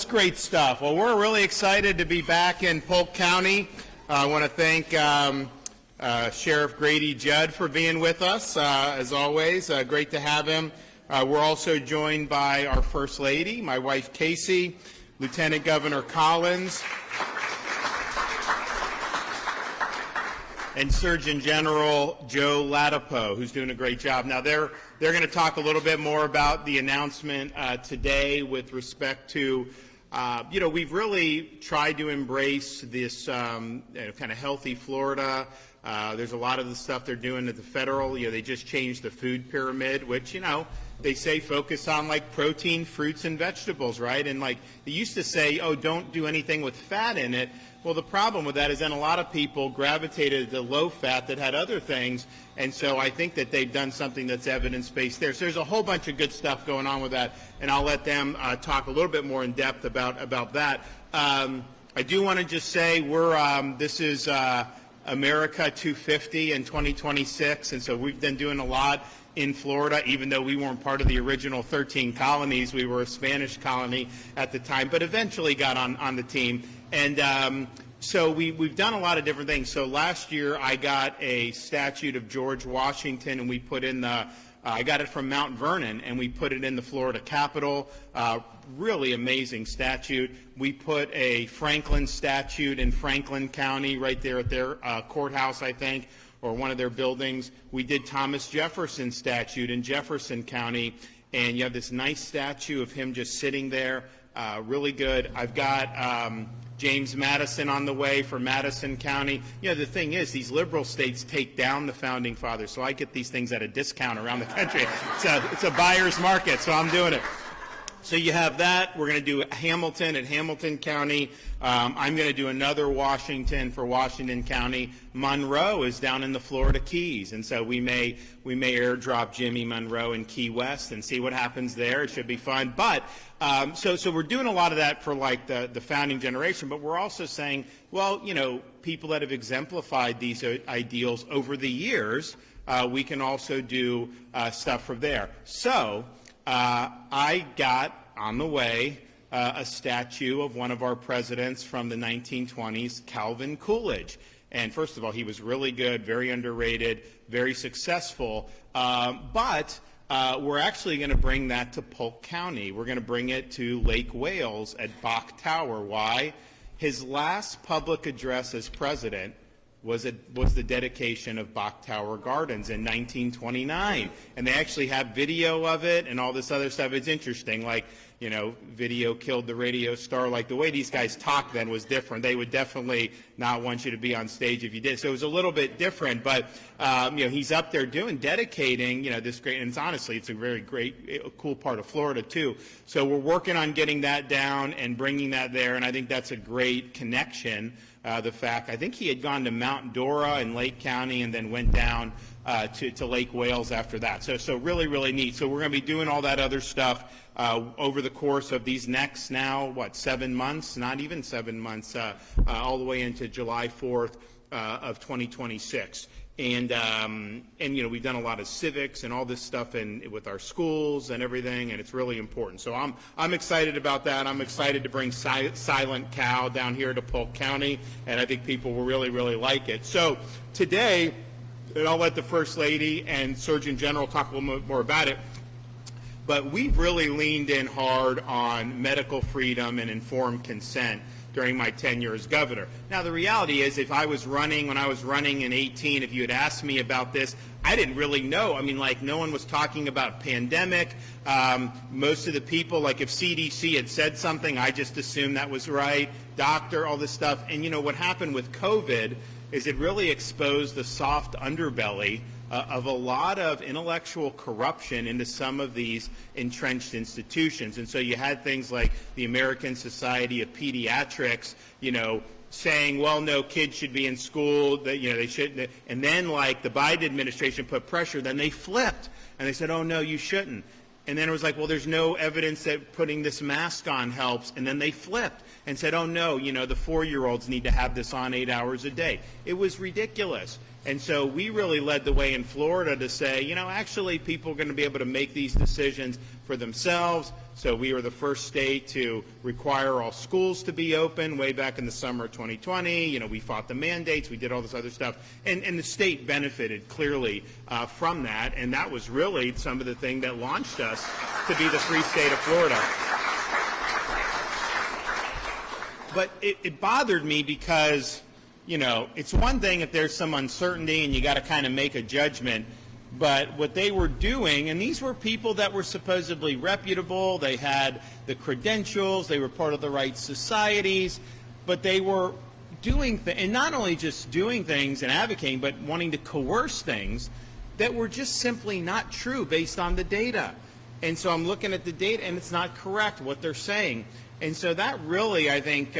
great stuff. Well, we're really excited to be back in Polk County. I want to thank Sheriff Grady Judd for being with us, as always. Great to have him. We're also joined by our First Lady, my wife Casey, Lieutenant Governor Collins, and Surgeon General Joe Ladapo, who's doing a great job. Now, they're going to talk a little bit more about the announcement today with respect to, we've really tried to embrace this kind of healthy Florida. There's a lot of the stuff they're doing at the federal. They just changed the food pyramid, which, they say focus on like protein, fruits, and vegetables, right? And like they used to say, oh, don't do anything with fat in it. Well, the problem with that is then a lot of people gravitated to low fat that had other things. And so I think that they've done something that's evidence-based there. So there's a whole bunch of good stuff going on with that. And I'll let them talk a little bit more in depth about that. I do want to just say this is America 250 in 2026. And so we've been doing a lot in Florida, even though we weren't part of the original 13 colonies. We were a Spanish colony at the time, but eventually got on the team. And so we've done a lot of different things. So last year I got a statue of George Washington, and we put in I got it from Mount Vernon, and we put it in the Florida Capitol. Really amazing statue. We put a Franklin statue in Franklin County right there at their courthouse, I think, or one of their buildings. We did Thomas Jefferson statue in Jefferson County, and you have this nice statue of him just sitting there, really good. I've got James Madison on the way for Madison County. The thing is, these liberal states take down the founding fathers, so I get these things at a discount around the country. It's a buyer's market, so I'm doing it. So you have that. We're going to do Hamilton at Hamilton County. I'm going to do another Washington for Washington County. Monroe is down in the Florida Keys, and so we may airdrop Jimmy Monroe in Key West and see what happens there. It should be fun. But so we're doing a lot of that for like the founding generation, but we're also saying, well, people that have exemplified these ideals over the years, we can also do stuff from there. So I got on the way a statue of one of our presidents from the 1920s, Calvin Coolidge. And first of all, he was really good, very underrated, very successful. But we're actually going to bring that to Polk County. We're going to bring it to Lake Wales at Bok Tower. Why? His last public address as president was the dedication of Bok Tower Gardens in 1929. And they actually have video of it and all this other stuff. It's interesting, like, video killed the radio star. Like, the way these guys talked then was different. They would definitely not want you to be on stage if you did. So it was a little bit different. But, he's up there dedicating, this great, and it's a very great, cool part of Florida, too. So we're working on getting that down and bringing that there, and I think that's a great connection. The fact, I think he had gone to Mount Dora in Lake County and then went down to Lake Wales after that. So really, really neat. So we're going to be doing all that other stuff over the course of these next 7 months, not even 7 months, all the way into July 4th of 2026. And we've done a lot of civics and all this stuff with our schools and everything, and it's really important. So I'm excited about that. I'm excited to bring Silent Cow down here to Polk County, and I think people will really, really like it. So today, and I'll let the First Lady and Surgeon General talk a little bit more about it, but we've really leaned in hard on medical freedom and informed consent during my tenure as governor. Now, the reality is, when I was running in 2018, if you had asked me about this, I didn't really know. No one was talking about pandemic. Most of the people, if CDC had said something, I just assumed that was right. Doctor, all this stuff. And what happened with COVID is it really exposed the soft underbelly of a lot of intellectual corruption into some of these entrenched institutions. And so you had things like the American Society of Pediatrics, saying, well, no, kids should be in school, that they shouldn't. And then, the Biden administration put pressure, then they flipped. And they said, oh, no, you shouldn't. And then it was like, well, there's no evidence that putting this mask on helps. And then they flipped and said, oh, no, the 4-year-olds need to have this on 8 hours a day. It was ridiculous. And so we really led the way in Florida to say, actually people are going to be able to make these decisions for themselves. So we were the first state to require all schools to be open way back in the summer of 2020. We fought the mandates. We did all this other stuff. And the state benefited clearly from that. And that was really some of the thing that launched us to be the free state of Florida. But it bothered me because, it's one thing if there's some uncertainty and you got to kind of make a judgment. But what they were doing, and these were people that were supposedly reputable, they had the credentials, they were part of the right societies, but they were doing and not only just doing things and advocating, but wanting to coerce things that were just simply not true based on the data. And so I'm looking at the data, and it's not correct what they're saying. And so that really, I think,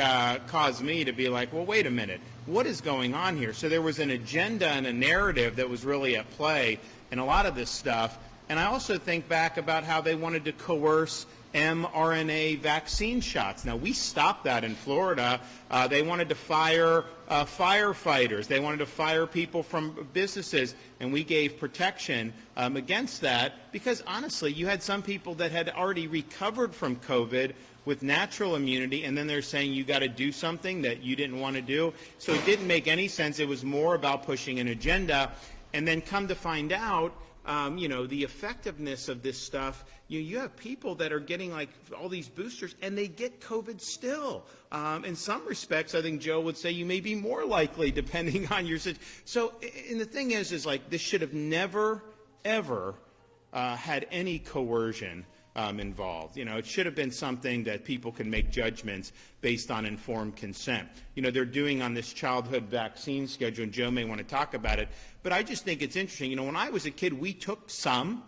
caused me to be like, well, wait a minute, what is going on here? So there was an agenda and a narrative that was really at play in a lot of this stuff. And I also think back about how they wanted to coerce mRNA vaccine shots. Now, we stopped that in Florida. They wanted to fire firefighters. They wanted to fire people from businesses, and we gave protection against that because, honestly, you had some people that had already recovered from COVID with natural immunity, and then they're saying you got to do something that you didn't want to do. So it didn't make any sense. It was more about pushing an agenda. And then come to find out, the effectiveness of this stuff, you have people that are getting like all these boosters and they get COVID still. In some respects, I think Joe would say you may be more likely depending on your situation. So, and the thing is like this should have never, ever had any coercion involved. It should have been something that people can make judgments based on informed consent. They're doing on this childhood vaccine schedule, and Joe may want to talk about it, but I just think it's interesting. When I was a kid, we took some.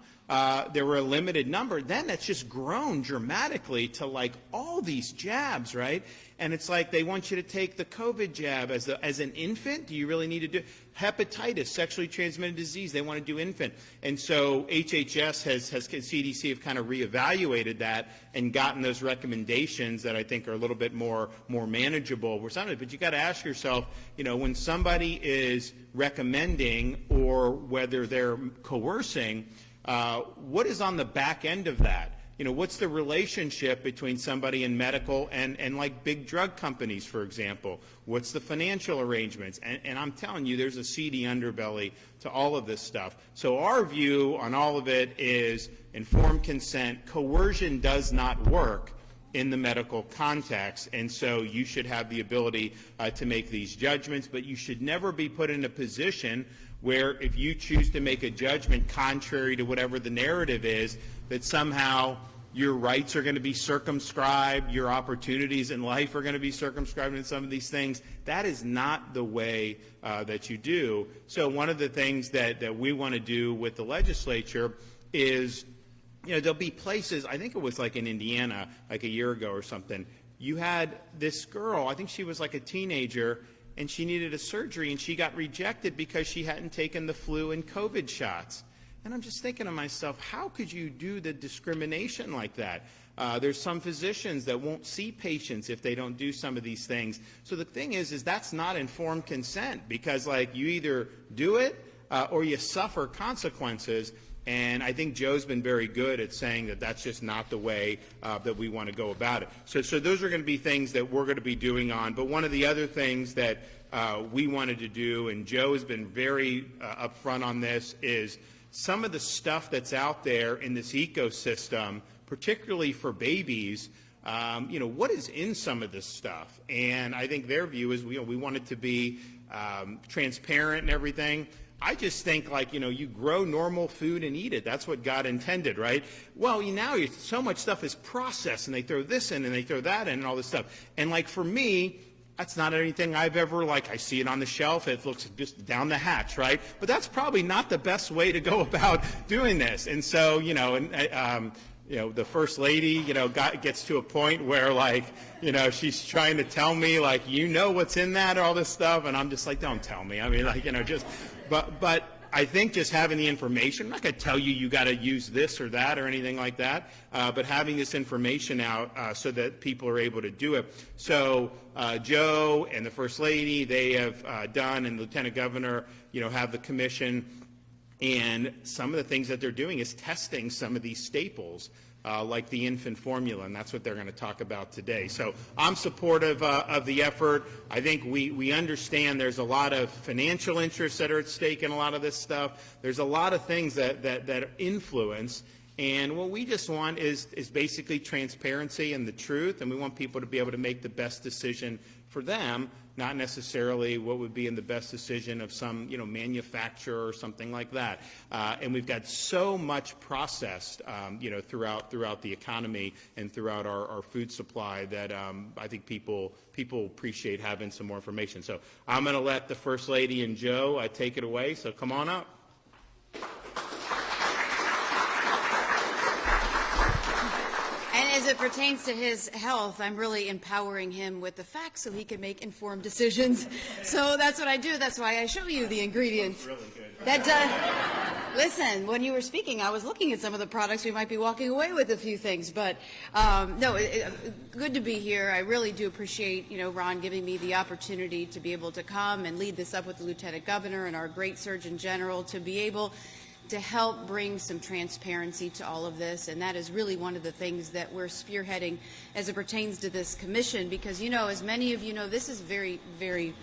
There were a limited number. Then it's just grown dramatically to like all these jabs, right? And it's like they want you to take the COVID jab as an infant. Do you really need to do hepatitis, sexually transmitted disease? They want to do infant. And so HHS CDC have kind of reevaluated that and gotten those recommendations that I think are a little bit more manageable. But you got to ask yourself, when somebody is recommending or whether they're coercing, what is on the back end of that? What's the relationship between somebody in medical and like big drug companies, for example? What's the financial arrangements? And I'm telling you, there's a seedy underbelly to all of this stuff. So our view on all of it is informed consent. Coercion does not work in the medical context, and so you should have the ability to make these judgments, but you should never be put in a position where if you choose to make a judgment contrary to whatever the narrative is, that somehow your rights are going to be circumscribed, your opportunities in life are going to be circumscribed in some of these things. That is not the way that you do. So one of the things that we want to do with the legislature is, there'll be places, I think it was like in Indiana, like a year ago or something, you had this girl, I think she was like a teenager, and she needed a surgery, and she got rejected because she hadn't taken the flu and COVID shots. And I'm just thinking to myself, how could you do the discrimination like that? There's some physicians that won't see patients if they don't do some of these things. So the thing is that's not informed consent, because like you either do it or you suffer consequences. And I think Joe's been very good at saying that that's just not the way that we want to go about it. So those are going to be things that we're going to be doing on. But one of the other things that we wanted to do, and Joe has been very upfront on this, is some of the stuff that's out there in this ecosystem, particularly for babies, what is in some of this stuff? And I think their view is we want it to be transparent and everything. I just think you grow normal food and eat it. That's what God intended, right? Well, now so much stuff is processed, and they throw this in and they throw that in and all this stuff. And for me, that's not anything I've ever, I see it on the shelf, it looks just down the hatch, right? But that's probably not the best way to go about doing this. And so, the First Lady, gets to a point where, she's trying to tell me, what's in that, all this stuff, and I'm just like, don't tell me. I mean, but I think just having the information, I'm not going to tell you got to use this or that or anything like that, but having this information out so that people are able to do it. So Joe and the First Lady, they have done, and Lieutenant Governor, have the commission. And some of the things that they're doing is testing some of these staples, like the infant formula, and that's what they're going to talk about today. So I'm supportive of the effort. I think we understand there's a lot of financial interests that are at stake in a lot of this stuff. There's a lot of things that influence. And what we just want is basically transparency and the truth, and we want people to be able to make the best decision for them, not necessarily what would be in the best decision of some manufacturer or something like that. And we've got so much processed throughout the economy and throughout our food supply that I think people appreciate having some more information. So I'm going to let the First Lady and Joe take it away. So come on up. As it pertains to his health, I'm really empowering him with the facts so he can make informed decisions. So that's what I do. That's why I show you the ingredients. Really good. Listen, when you were speaking, I was looking at some of the products. We might be walking away with a few things, but good to be here. I really do appreciate, Ron giving me the opportunity to be able to come and lead this up with the Lieutenant Governor and our great Surgeon General to be able to help bring some transparency to all of this, and that is really one of the things that we're spearheading as it pertains to this commission, because as many of you know, this is very, very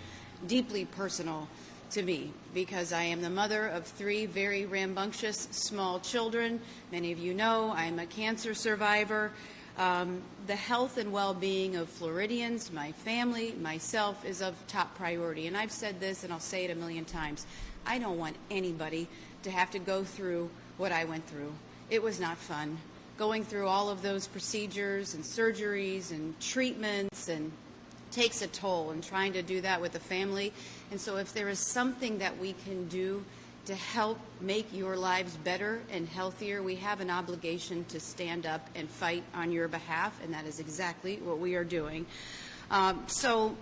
deeply personal to me, because I am the mother of 3 very rambunctious small children. Many of you know I'm a cancer survivor. The health and well-being of Floridians, my family, myself, is of top priority, and I've said this and I'll say it a million times. I don't want anybody to have to go through what I went through. It was not fun. Going through all of those procedures and surgeries and treatments and takes a toll, and trying to do that with a family. And so if there is something that we can do to help make your lives better and healthier, we have an obligation to stand up and fight on your behalf, and that is exactly what we are doing. So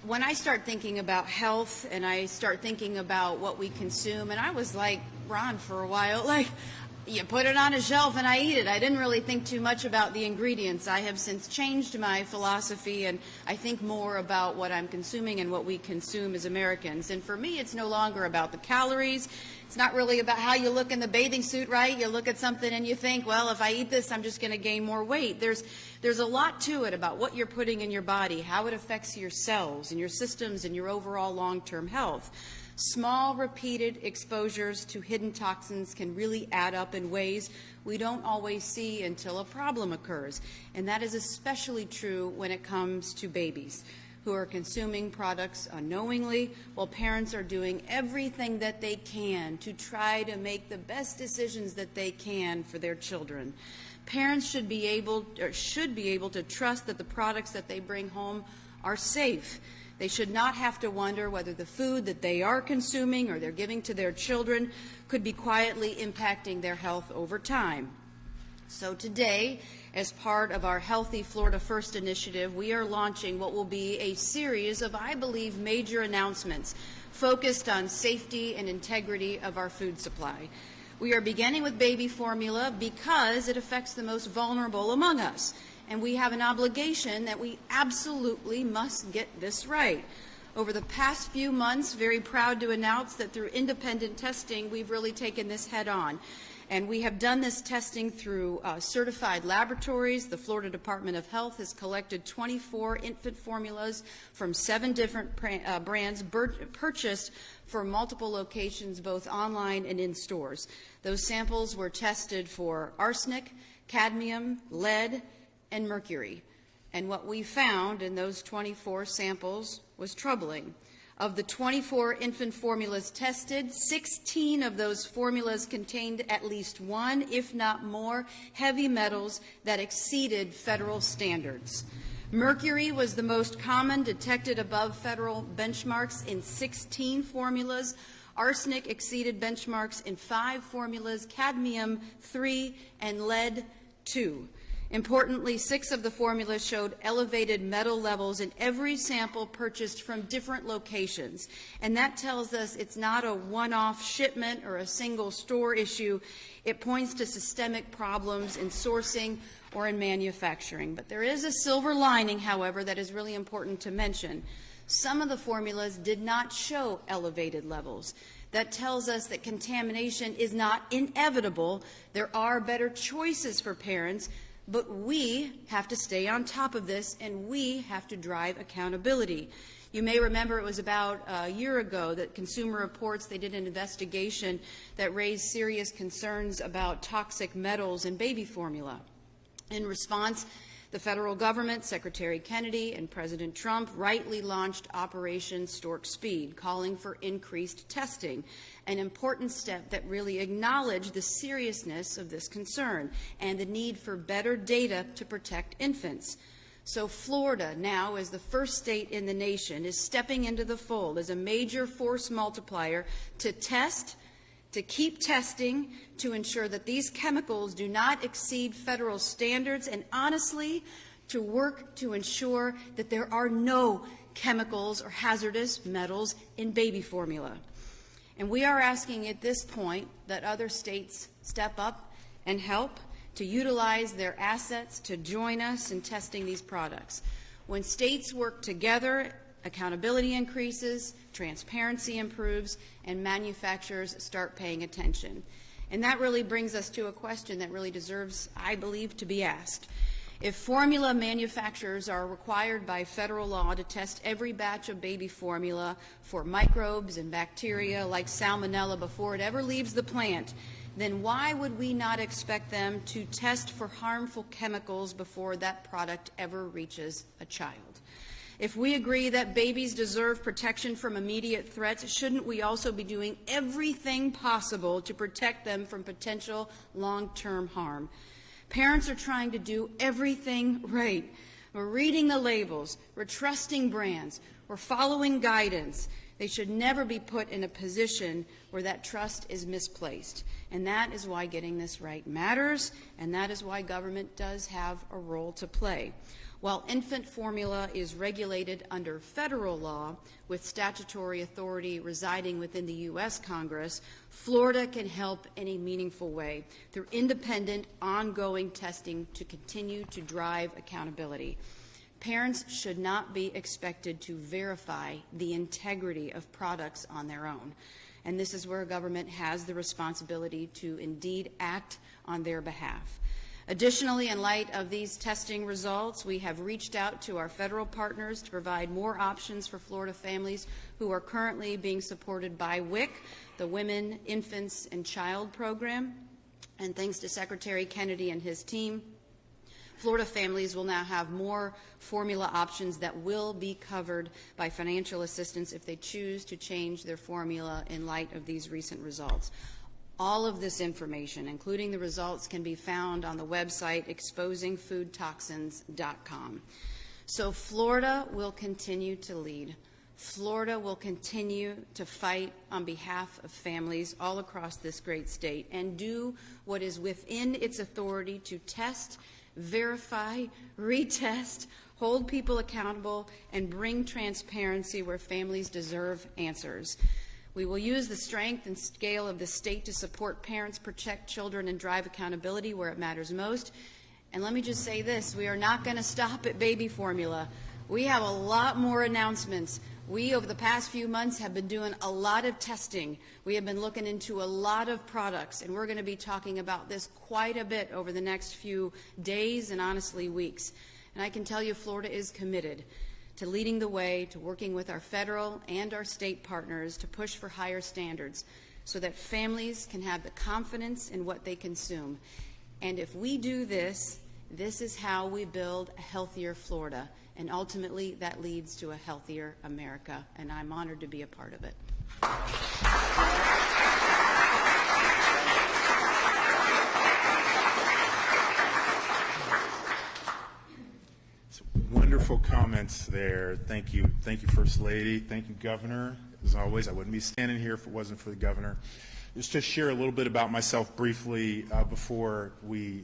when I start thinking about health and I start thinking about what we consume, and I was like Ron for a while, you put it on a shelf and I eat it. I didn't really think too much about the ingredients. I have since changed my philosophy, and I think more about what I'm consuming and what we consume as Americans. And for me, it's no longer about the calories. It's not really about how you look in the bathing suit, right? You look at something and you think, well, if I eat this, I'm just going to gain more weight. There's a lot to it about what you're putting in your body, how it affects your cells and your systems and your overall long-term health. Small, repeated exposures to hidden toxins can really add up in ways we don't always see until a problem occurs. And that is especially true when it comes to babies who are consuming products unknowingly, while parents are doing everything that they can to try to make the best decisions that they can for their children. Parents should be able to trust that the products that they bring home are safe. They should not have to wonder whether the food that they are consuming or they're giving to their children could be quietly impacting their health over time. So today, as part of our Healthy Florida First initiative, we are launching what will be a series of, I believe, major announcements focused on safety and integrity of our food supply. We are beginning with baby formula because it affects the most vulnerable among us, and we have an obligation that we absolutely must get this right. Over the past few months, very proud to announce that through independent testing, we've really taken this head on. And we have done this testing through certified laboratories. The Florida Department of Health has collected 24 infant formulas from 7 different brands purchased for multiple locations, both online and in stores. Those samples were tested for arsenic, cadmium, lead, and mercury. And what we found in those 24 samples was troubling. Of the 24 infant formulas tested, 16 of those formulas contained at least 1, if not more, heavy metals that exceeded federal standards. Mercury was the most common, detected above federal benchmarks in 16 formulas. Arsenic exceeded benchmarks in 5 formulas, cadmium 3, and lead 2. Importantly, 6 of the formulas showed elevated metal levels in every sample purchased from different locations. And that tells us it's not a one-off shipment or a single store issue. It points to systemic problems in sourcing or in manufacturing. But there is a silver lining, however, that is really important to mention. Some of the formulas did not show elevated levels. That tells us that contamination is not inevitable. There are better choices for parents, but we have to stay on top of this, and we have to drive accountability. You may remember it was about a year ago that Consumer Reports, they did an investigation that raised serious concerns about toxic metals in baby formula. In response, the federal government, Secretary Kennedy, and President Trump rightly launched Operation Stork Speed, calling for increased testing, an important step that really acknowledged the seriousness of this concern and the need for better data to protect infants. So Florida now, as the first state in the nation, is stepping into the fold as a major force multiplier to test, to keep testing, to ensure that these chemicals do not exceed federal standards, and honestly, to work to ensure that there are no chemicals or hazardous metals in baby formula. And we are asking at this point that other states step up and help to utilize their assets to join us in testing these products. When states work together, accountability increases, transparency improves, and manufacturers start paying attention. And that really brings us to a question that really deserves, I believe, to be asked. If formula manufacturers are required by federal law to test every batch of baby formula for microbes and bacteria like salmonella before it ever leaves the plant, then why would we not expect them to test for harmful chemicals before that product ever reaches a child? If we agree that babies deserve protection from immediate threats, shouldn't we also be doing everything possible to protect them from potential long-term harm? Parents are trying to do everything right. We're reading the labels, we're trusting brands, we're following guidance. They should never be put in a position where that trust is misplaced. And that is why getting this right matters, and that is why government does have a role to play. While infant formula is regulated under federal law with statutory authority residing within the U.S. Congress, Florida can help in a meaningful way through independent, ongoing testing to continue to drive accountability. Parents should not be expected to verify the integrity of products on their own. And this is where government has the responsibility to indeed act on their behalf. Additionally, in light of these testing results, we have reached out to our federal partners to provide more options for Florida families who are currently being supported by WIC, the Women, Infants, and Child Program. And thanks to Secretary Kennedy and his team, Florida families will now have more formula options that will be covered by financial assistance if they choose to change their formula in light of these recent results. All of this information, including the results, can be found on the website exposingfoodtoxins.com. So Florida will continue to lead. Florida will continue to fight on behalf of families all across this great state and do what is within its authority to test, verify, retest, hold people accountable, and bring transparency where families deserve answers. We will use the strength and scale of the state to support parents, protect children, and drive accountability where it matters most. And let me just say this, we are not going to stop at baby formula. We have a lot more announcements. We, over the past few months, have been doing a lot of testing. We have been looking into a lot of products, and we're going to be talking about this quite a bit over the next few days and, honestly, weeks. And I can tell you Florida is committed to leading the way, to working with our federal and our state partners to push for higher standards so that families can have the confidence in what they consume. And if we do this, this is how we build a healthier Florida. And ultimately, that leads to a healthier America. And I'm honored to be a part of it. Wonderful comments there. Thank you, First Lady. Thank you, Governor. As always, I wouldn't be standing here if it wasn't for the Governor. Just to share a little bit about myself briefly before we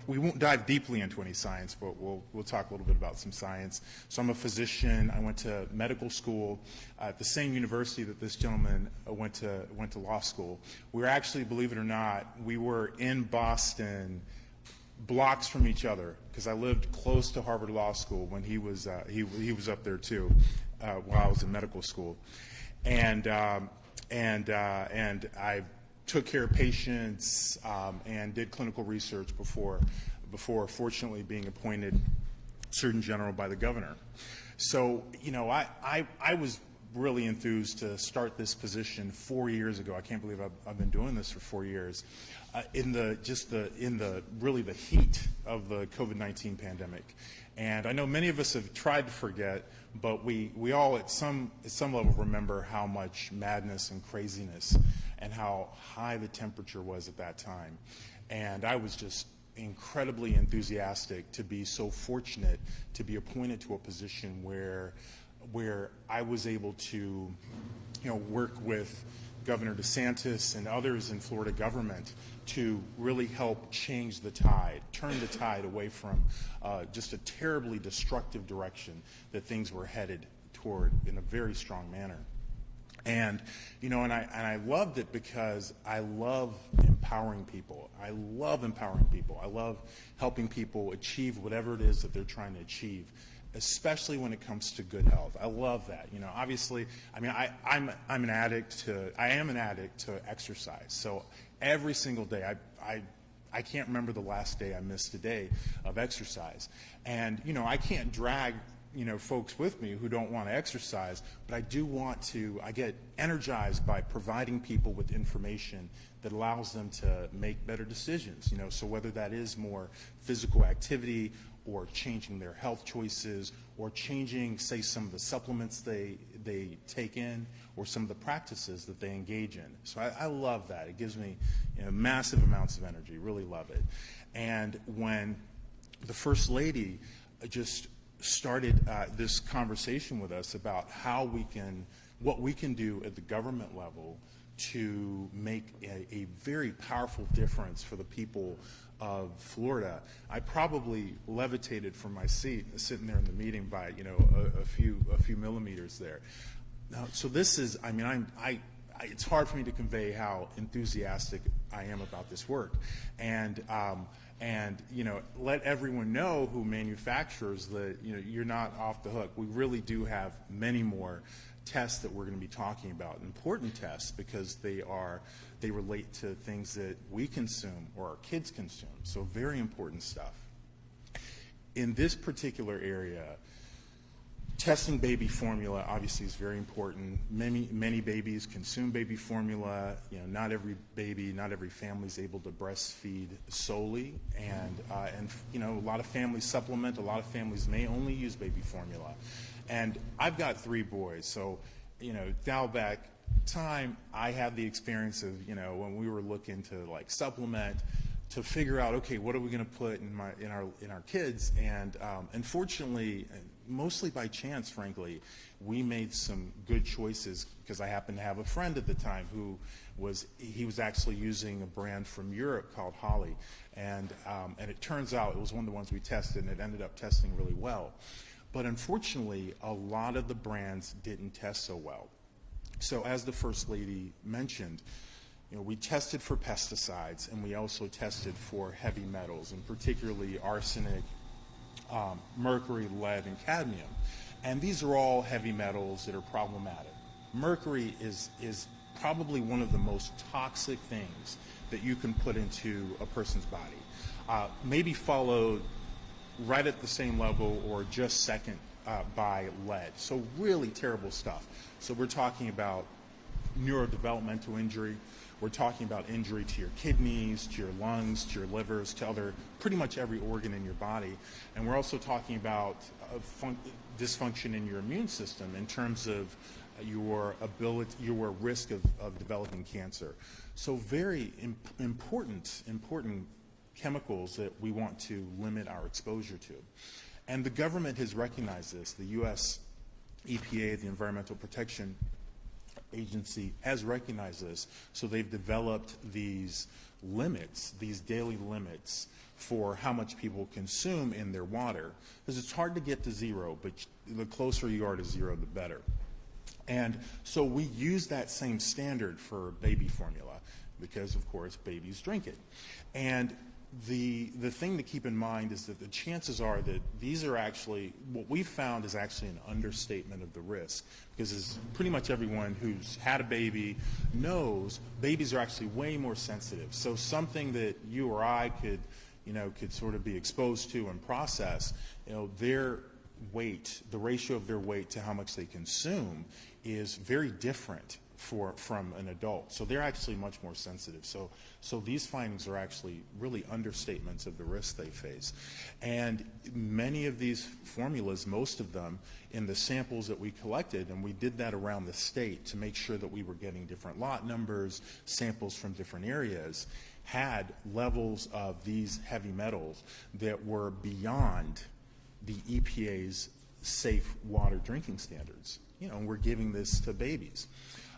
we won't dive deeply into any science, but we'll talk a little bit about some science. So I'm a physician. I went to medical school at the same university that this gentleman went to law school. We were actually, believe it or not, we were in Boston, blocks from each other, because I lived close to Harvard Law School when he was up there too, while I was in medical school, and I took care of patients and did clinical research before fortunately being appointed Surgeon General by the governor. So, I was really enthused to start this position 4 years ago. I can't believe I've been doing this for 4 years. In the heat of the COVID-19 pandemic. And I know many of us have tried to forget, but we all at some level remember how much madness and craziness and how high the temperature was at that time. And I was just incredibly enthusiastic to be so fortunate to be appointed to a position where I was able to, work with Governor DeSantis and others in Florida government to really help change the tide, turn the tide away from just a terribly destructive direction that things were headed toward in a very strong manner. And, and I loved it because I love empowering people. I love empowering people. I love helping people achieve whatever it is that they're trying to achieve, especially when it comes to good health. I love that. Obviously, I am an addict to exercise. So every single day, I can't remember the last day I missed a day of exercise. And, I can't drag, folks with me who don't want to exercise, but I do want to. I get energized by providing people with information that allows them to make better decisions, so whether that is more physical activity or changing their health choices, or changing, say, some of the supplements they take in, or some of the practices that they engage in. So I love that. It gives me massive amounts of energy, really love it. And when the First Lady just started this conversation with us about what we can do at the government level to make a very powerful difference for the people of Florida, I probably levitated from my seat, sitting there in the meeting, by a few millimeters there. Now, so this is, it's hard for me to convey how enthusiastic I am about this work, and let everyone know who manufactures that you're not off the hook. We really do have many more tests that we're going to be talking about, important tests, because they relate to things that we consume or our kids consume. So very important stuff. In this particular area, testing baby formula obviously is very important. Many babies consume baby formula. Not every baby, not every family is able to breastfeed solely, and a lot of families supplement. A lot of families may only use baby formula. And I've got 3 boys, so dial back time, I had the experience of when we were looking to supplement, to figure out, okay, what are we going to put in our kids, and unfortunately, mostly by chance, frankly, we made some good choices, because I happened to have a friend at the time who was actually using a brand from Europe called Holly, and it turns out it was one of the ones we tested, and it ended up testing really well. But unfortunately, a lot of the brands didn't test so well. So as the First Lady mentioned, we tested for pesticides, and we also tested for heavy metals, and particularly arsenic, mercury, lead, and cadmium. And these are all heavy metals that are problematic. Mercury is probably one of the most toxic things that you can put into a person's body, maybe followed right at the same level or just second by lead. So really terrible stuff. So we're talking about neurodevelopmental injury. We're talking about injury to your kidneys, to your lungs, to your livers, to pretty much every organ in your body. And we're also talking about dysfunction in your immune system in terms of your risk of developing cancer. So very important chemicals that we want to limit our exposure to. And the government has recognized this. The U.S. EPA, the Environmental Protection agency has recognized this, so they've developed these limits, these daily limits for how much people consume in their water. Because it's hard to get to zero, but the closer you are to zero, the better. And so we use that same standard for baby formula because, of course, babies drink it. And the thing to keep in mind is that the chances are that these are actually, what we've found is actually an understatement of the risk, because as pretty much everyone who's had a baby knows, babies are actually way more sensitive. So something that you or I could sort of be exposed to and process, their weight, the ratio of their weight to how much they consume is very different from an adult. So they're actually much more sensitive. So these findings are actually really understatements of the risk they face. And many of these formulas, most of them, in the samples that we collected, and we did that around the state to make sure that we were getting different lot numbers, samples from different areas, had levels of these heavy metals that were beyond the EPA's safe water drinking standards. And we're giving this to babies.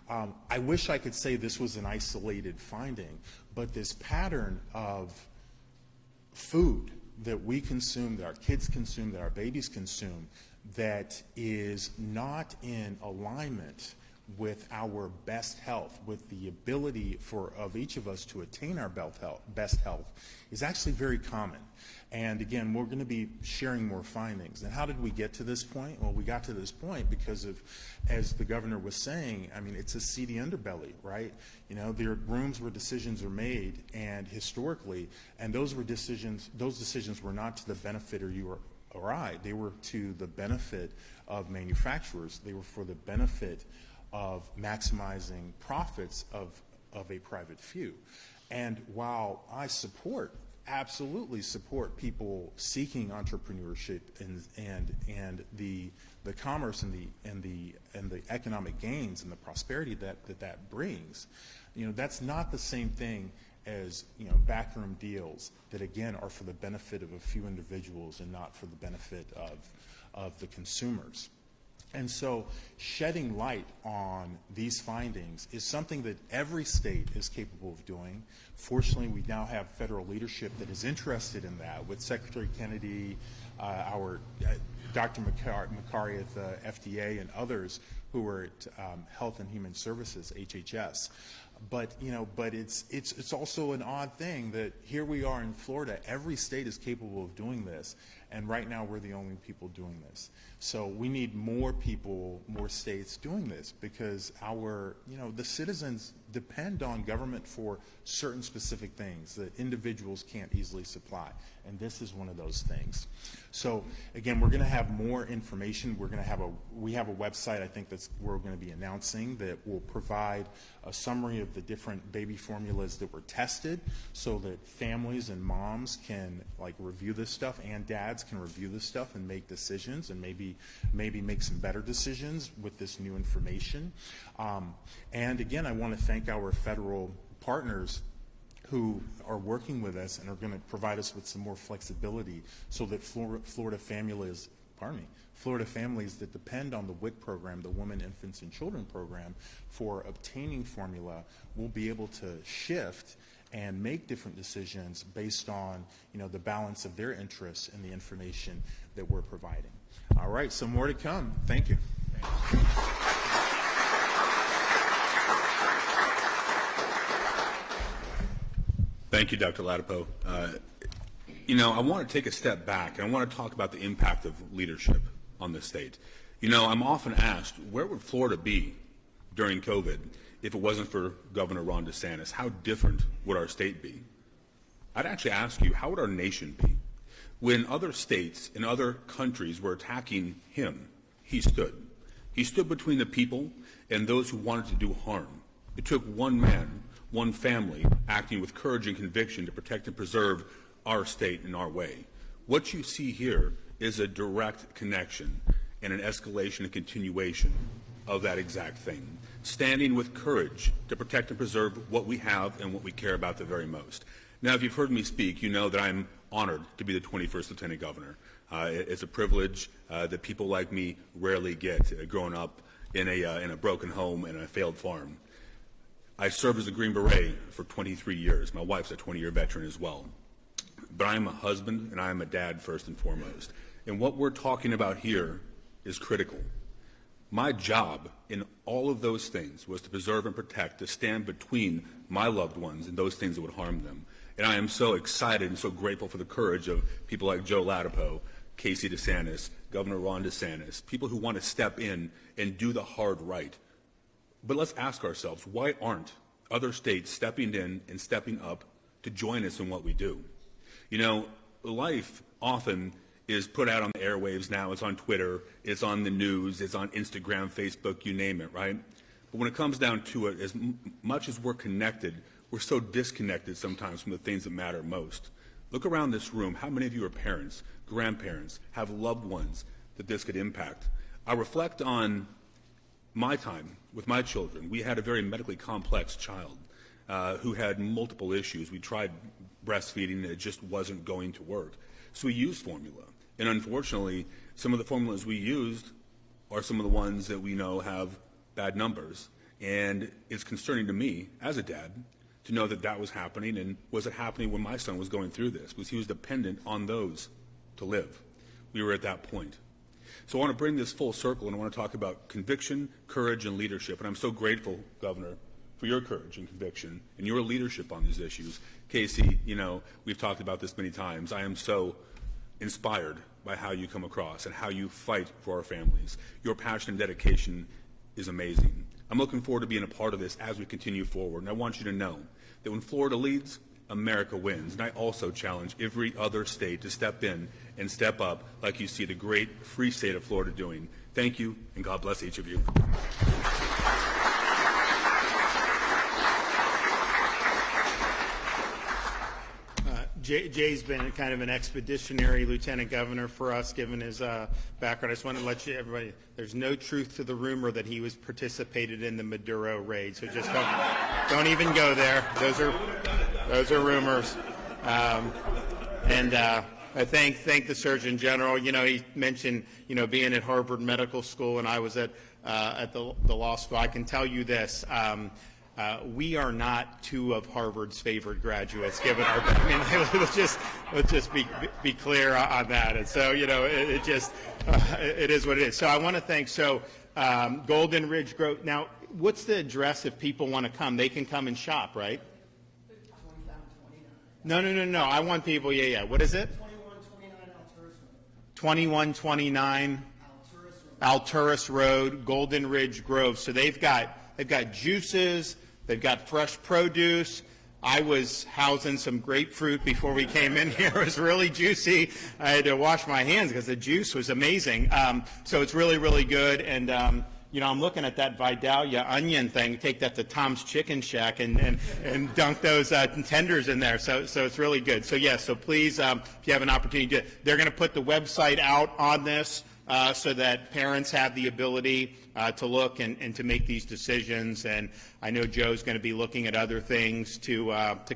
I wish I could say this was an isolated finding, but this pattern of food that we consume, that our kids consume, that our babies consume, that is not in alignment with our best health, with the ability of each of us to attain our best health, is actually very common. And again, we're going to be sharing more findings. And how did we get to this point? Well, we got to this point because of, as the governor was saying, I mean, it's a seedy underbelly, right? There are rooms where decisions are made, and historically, and those decisions were not to the benefit of you or I. They were to the benefit of manufacturers. They were for the benefit of maximizing profits of a private few. And while I absolutely support people seeking entrepreneurship and the commerce and the economic gains and the prosperity that brings, that's not the same thing as backroom deals that again are for the benefit of a few individuals and not for the benefit of the consumers. And so shedding light on these findings is something that every state is capable of doing. Fortunately, we now have federal leadership that is interested in that, with Secretary Kennedy, our Dr. Makari at the FDA, and others who are at Health and Human Services, HHS. But it's also an odd thing that here we are in Florida. Every state is capable of doing this, and right now we're the only people doing this. So we need more people, more states doing this, because the citizens depend on government for certain specific things that individuals can't easily supply, and this is one of those things. So again, we're going to have more information. We have a website, I think, we're going to be announcing, that will provide a summary of the different baby formulas that were tested, so that families and moms can review this stuff, and dads can review this stuff and make decisions, and maybe make some better decisions with this new information. And again, I want to thank our federal partners who are working with us and are going to provide us with some more flexibility, so that Florida families that depend on the WIC program, the Women, Infants, and Children program, for obtaining formula will be able to shift and make different decisions based on the balance of their interests and the information that we're providing. All right, so more to come. Thank you. Thank you, Dr. Ladapo. I want to take a step back, and I want to talk about the impact of leadership on the state. I'm often asked, where would Florida be during COVID if it wasn't for Governor Ron DeSantis? How different would our state be? I'd actually ask you, how would our nation be? When other states and other countries were attacking him, he stood. He stood between the people and those who wanted to do harm. It took one man, one family, acting with courage and conviction to protect and preserve our state and our way. What you see here is a direct connection and an escalation and continuation of that exact thing. Standing with courage to protect and preserve what we have and what we care about the very most. Now, if you've heard me speak, you know that I'm honored to be the 21st Lieutenant Governor. It's a privilege that people like me rarely get. Growing up in a broken home and a failed farm. I served as a Green Beret for 23 years. My wife's a 20-year veteran as well. But I am a husband and I am a dad first and foremost. And what we're talking about here is critical. My job in all of those things was to preserve and protect, to stand between my loved ones and those things that would harm them. And I am so excited and so grateful for the courage of people like Joe Ladapo, Casey DeSantis, Governor Ron DeSantis, people who want to step in and do the hard right. But let's ask ourselves, why aren't other states stepping in and stepping up to join us in what we do? You know, life often is put out on the airwaves now. It's on Twitter, it's on the news, it's on Instagram, Facebook, you name it, right? But when it comes down to it, as much as we're connected, we're so disconnected sometimes from the things that matter most. Look around this room. How many of you are parents, grandparents, have loved ones that this could impact? I reflect on my time with my children. We had a very medically complex child who had multiple issues. We tried breastfeeding and it just wasn't going to work. So we used formula. And unfortunately, some of the formulas we used are some of the ones that we know have bad numbers. And it's concerning to me as a dad to know that that was happening. And was it happening when my son was going through this? Because he was dependent on those to live. We were at that point. So I want to bring this full circle, and I want to talk about conviction, courage, and leadership. And I'm so grateful, Governor, for your courage and conviction and your leadership on these issues. Casey, you know, we've talked about this many times. I am so inspired by how you come across and how you fight for our families. Your passion and dedication is amazing. I'm looking forward to being a part of this as we continue forward. And I want you to know that when Florida leads, America wins. And I also challenge every other state to step in and step up like you see the great free state of Florida doing. Thank you, and God bless each of you. Jay's been kind of an expeditionary lieutenant governor for us, given his background. I just want to let everybody, there's no truth to the rumor that he was participated in the Maduro raid. So just don't even go there. Those are rumors. I thank the Surgeon General. You know, he mentioned, you know, being at Harvard Medical School, and I was at the law school. I can tell you this. We are not two of Harvard's favorite graduates, given our. I mean, let's just be clear on that. And so, you know, it is what it is. So I want to thank Golden Ridge Grove. Now, what's the address if people want to come? They can come and shop, right? No. I want people. Yeah. What is it? 2129 Alturas Road, Golden Ridge Grove. So they've got juices. They've got fresh produce. I was housing some grapefruit before we came in here. It was really juicy. I had to wash my hands because the juice was amazing. So it's really, really good. And, you know, I'm looking at that Vidalia onion thing. Take that to Tom's Chicken Shack and dunk those tenders in there. So it's really good. So, yeah, so please, if you have an opportunity, they're going to put the website out on this so that parents have the ability to look and to make these decisions. And I know Joe's going to be looking at other things to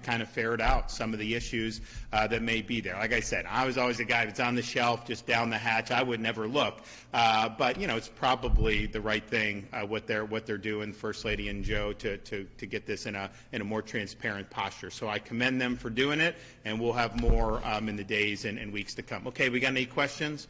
kind of ferret out some of the issues that may be there. Like I said, I was always a guy that's on the shelf, just down the hatch. I would never look. But, you know, it's probably the right thing what they're doing, First Lady and Joe, to get this in a more transparent posture. So I commend them for doing it, and we'll have more in the days and weeks to come. Okay, we got any questions?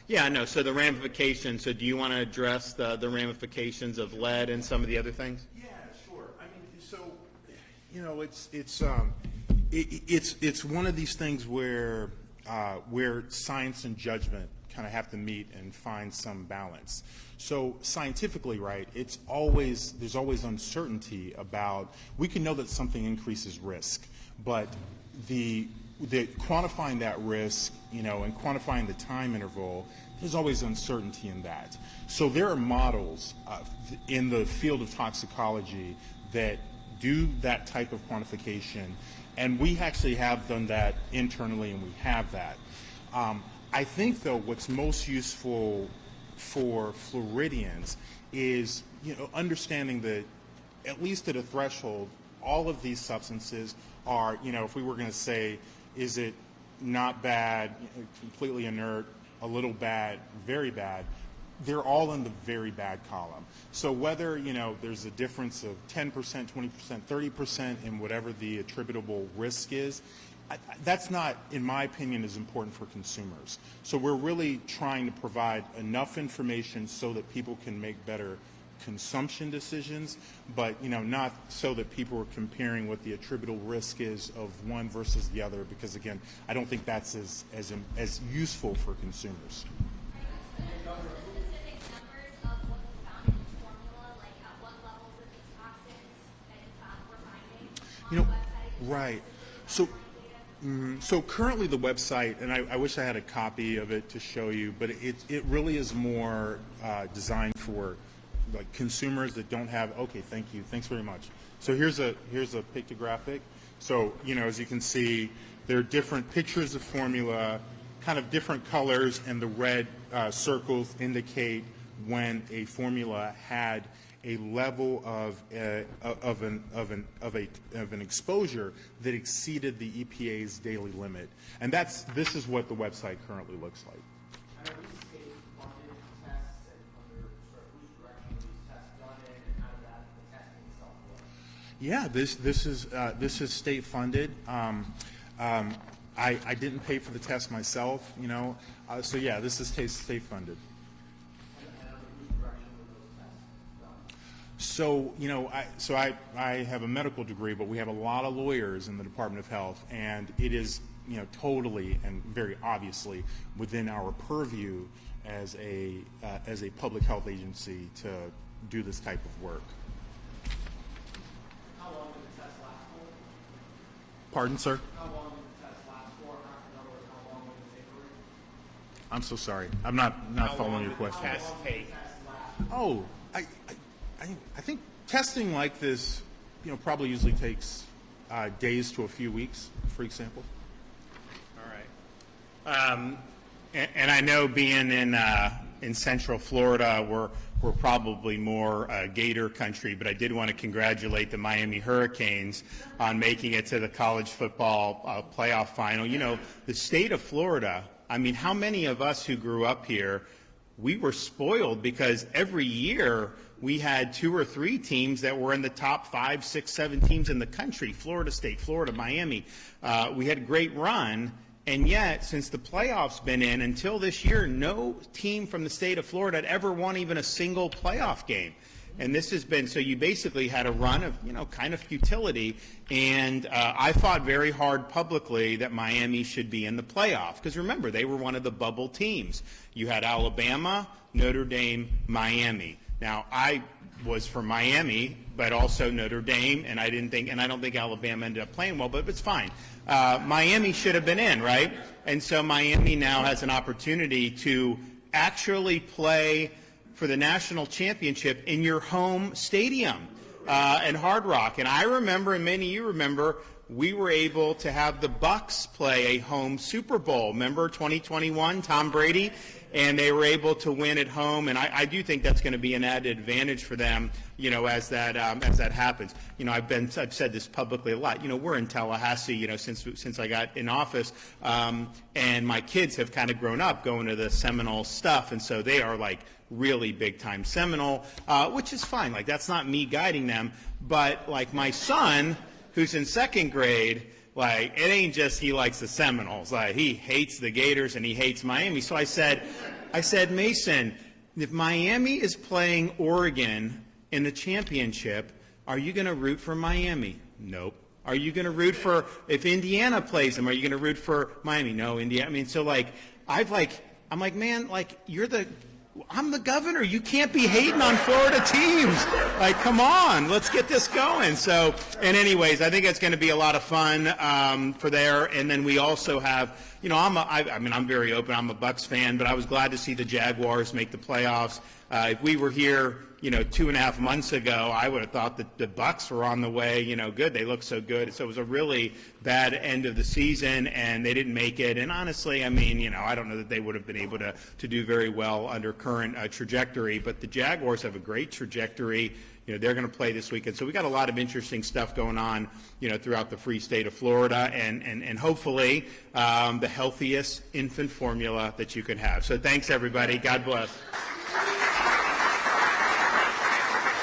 Yeah, no. So the ramifications. So do you want to address the ramifications of lead and some of the other things? Yeah, sure. I mean, so you know, it's one of these things where science and judgment kind of have to meet and find some balance. So scientifically, right? There's always uncertainty about. We can know that something increases risk, but the quantifying that risk, you know, and quantifying the time interval, there's always uncertainty in that. So there are models in the field of toxicology that do that type of quantification, and we actually have done that internally, and we have that. I think, though, what's most useful for Floridians is, you know, understanding that at least at a threshold, all of these substances are, if we were going to say, is it not bad, completely inert, a little bad, very bad, they're all in the very bad column. So whether, there's a difference of 10%, 20%, 30% in whatever the attributable risk is, that's not, in my opinion, as important for consumers. So we're really trying to provide enough information so that people can make better consumption decisions, but not so that people are comparing what the attributable risk is of one versus the other, because again, I don't think that's as useful for consumers. Right. So currently the website, and I wish I had a copy of it to show you, but it really is more designed for like consumers that don't have. Okay, thank you. Thanks very much. So here's a pictographic. So as you can see, there are different pictures of formula, kind of different colors, and the red circles indicate when a formula had a level of an exposure that exceeded the EPA's daily limit, and this is what the website currently looks like. Are these state-funded tests, and under sort of whose direction are these tests done in, and how does the testing itself work? Yeah, this is state funded. I didn't pay for the test myself, so yeah, this is state funded. So, I have a medical degree, but we have a lot of lawyers in the Department of Health, and it is, totally and very obviously within our purview as a public health agency to do this type of work. How long did the test last for? Pardon, sir? How long did the test last for? In other words, how long would it take for it? I'm so sorry. I'm not following your question. Test take. Oh, I think testing like this, probably usually takes days to a few weeks, for example. All right. And I know being in Central Florida, we're probably more Gator country, but I did want to congratulate the Miami Hurricanes on making it to the college football playoff final. The state of Florida, I mean, how many of us who grew up here, we were spoiled because every year we had 2 or 3 teams that were in the top 5, 6, 7 teams in the country. Florida State, Florida, Miami. We had a great run, and yet since the playoffs been in, until this year, no team from the state of Florida had ever won even a single playoff game. And this has been, so you basically had a run of, kind of futility. And I fought very hard publicly that Miami should be in the playoff. Because remember, they were one of the bubble teams. You had Alabama, Notre Dame, Miami. Now, I was for Miami, but also Notre Dame, and I don't think Alabama ended up playing well, but it's fine. Miami should have been in, right? And so Miami now has an opportunity to actually play for the national championship in your home stadium in Hard Rock. And I remember, and many of you remember, we were able to have the Bucs play a home Super Bowl. Remember 2021, Tom Brady? And they were able to win at home, and I do think that's going to be an added advantage for them, as that happens. I've said this publicly a lot. We're in Tallahassee, since I got in office, and my kids have kind of grown up going to the Seminole stuff, and so they are like really big time Seminole, which is fine. Like that's not me guiding them, but like my son, who's in 2nd grade. Like, it ain't just he likes the Seminoles. Like, he hates the Gators and he hates Miami. So I said, Mason, if Miami is playing Oregon in the championship, are you going to root for Miami? Nope. Are you going to root for, if Indiana plays them, are you going to root for Miami? No, Indiana. I mean, so like, I'm like, man, like, I'm the governor. You can't be hating on Florida teams. Like, come on, let's get this going. So, and anyways, I think it's going to be a lot of fun for there. And then we also have, I'm very open. I'm a Bucs fan, but I was glad to see the Jaguars make the playoffs. If we were here, 2.5 months ago, I would have thought that the Bucks were on the way, good. They look so good. So it was a really bad end of the season, and they didn't make it. And honestly, I mean, I don't know that they would have been able to do very well under current trajectory. But the Jaguars have a great trajectory. They're going to play this weekend. So we got a lot of interesting stuff going on, throughout the free state of Florida, and hopefully the healthiest infant formula that you can have. So thanks, everybody. God bless.